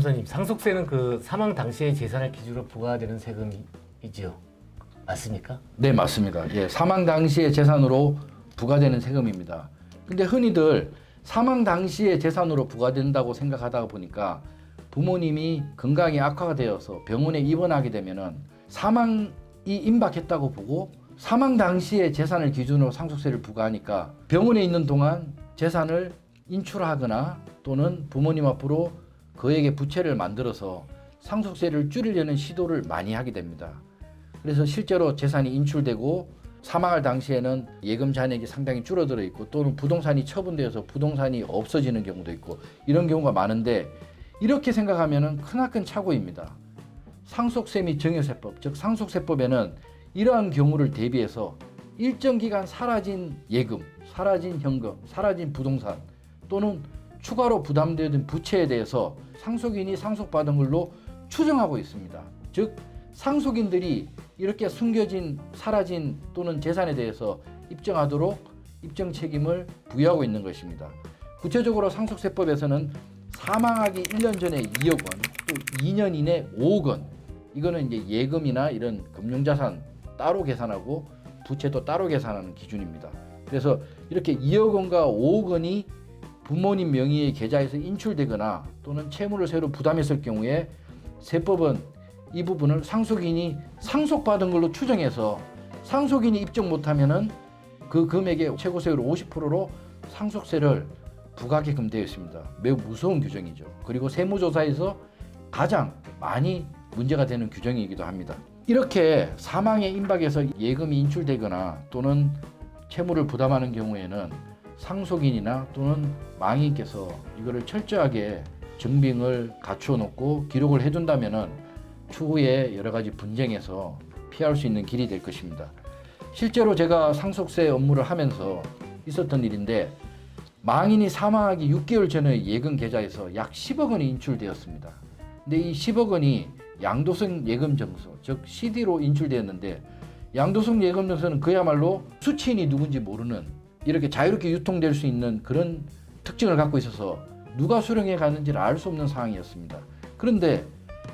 변호사님, 상속세는 그 사망 당시의 재산을 기준으로 부과되는 세금이지요. 맞습니까? 네, 맞습니다. 예, 사망 당시의 재산으로 부과되는 세금입니다. 근데 흔히들 사망 당시의 재산으로 부과된다고 생각하다 보니까 부모님이 건강이 악화가 되어서 병원에 입원하게 되면은 사망이 임박했다고 보고 사망 당시의 재산을 기준으로 상속세를 부과하니까 병원에 있는 동안 재산을 인출하거나 또는 부모님 앞으로 그에게 부채를 만들어서 상속세를 줄이려는 시도를 많이 하게 됩니다. 그래서 실제로 재산이 인출되고 사망할 당시에는 예금 잔액이 상당히 줄어들어 있고 또는 부동산이 처분되어서 부동산이 없어지는 경우도 있고 이런 경우가 많은데 이렇게 생각하면 크나큰 착오입니다. 상속세 및 증여세법, 즉 상속세법에는 이러한 경우를 대비해서 일정 기간 사라진 예금, 사라진 현금, 사라진 부동산 또는 추가로 부담되는 부채에 대해서 상속인이 상속받은 걸로 추정하고 있습니다. 즉 상속인들이 이렇게 숨겨진 사라진 또는 재산에 대해서 입증하도록 입증 책임을 부여하고 있는 것입니다. 구체적으로 상속세법에서는 사망하기 1년 전에 2억 원, 또 2년 이내 5억 원, 이거는 이제 예금이나 이런 금융자산 따로 계산하고 부채도 따로 계산하는 기준입니다. 그래서 이렇게 2억 원과 5억 원이 부모님 명의의 계좌에서 인출되거나 또는 채무를 새로 부담했을 경우에 세법은 이 부분을 상속인이 상속받은 걸로 추정해서 상속인이 입증 못하면은 그 금액의 최고세율 50%로 상속세를 부과하게끔 되어 있습니다. 매우 무서운 규정이죠. 그리고 세무조사에서 가장 많이 문제가 되는 규정이기도 합니다. 이렇게 사망에 임박해서 예금이 인출되거나 또는 채무를 부담하는 경우에는 상속인이나 또는 망인께서 이거를 철저하게 증빙을 갖추어 놓고 기록을 해둔다면은 추후에 여러 가지 분쟁에서 피할 수 있는 길이 될 것입니다. 실제로 제가 상속세 업무를 하면서 있었던 일인데 망인이 사망하기 6개월 전에 예금 계좌에서 약 10억 원이 인출되었습니다. 근데 이 10억 원이 양도성 예금증서, 즉 CD로 인출되었는데 양도성 예금증서는 그야말로 수취인이 누군지 모르는 이렇게 자유롭게 유통될 수 있는 그런 특징을 갖고 있어서 누가 수령해 가는지를 알 수 없는 상황이었습니다. 그런데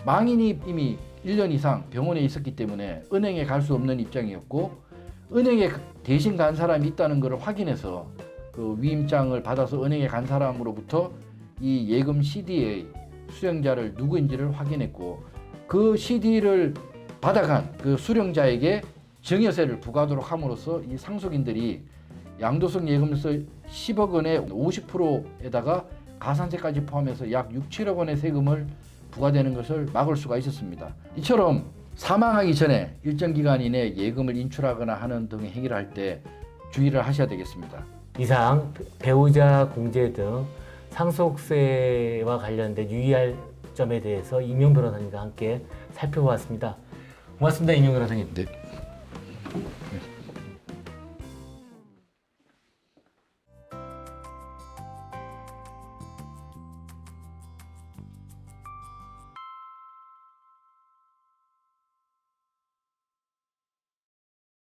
망인이 이미 1년 이상 병원에 있었기 때문에 은행에 갈 수 없는 입장이었고 은행에 대신 간 사람이 있다는 것을 확인해서 그 위임장을 받아서 은행에 간 사람으로부터 이 예금 CD의 수령자를 누구인지를 확인했고 그 CD를 받아간 그 수령자에게 증여세를 부과하도록 함으로써 이 상속인들이 양도성 예금서 10억 원의 50%에다가 가산세까지 포함해서 약 6, 7억 원의 세금을 부과되는 것을 막을 수가 있었습니다. 이처럼 사망하기 전에 일정 기간 이내 예금을 인출하거나 하는 등의 행위를 할 때 주의를 하셔야 되겠습니다. 이상 배우자 공제 등 상속세와 관련된 유의할 점에 대해서 임용 변호사님과 함께 살펴보았습니다. 고맙습니다, 임용 변호사님. 네.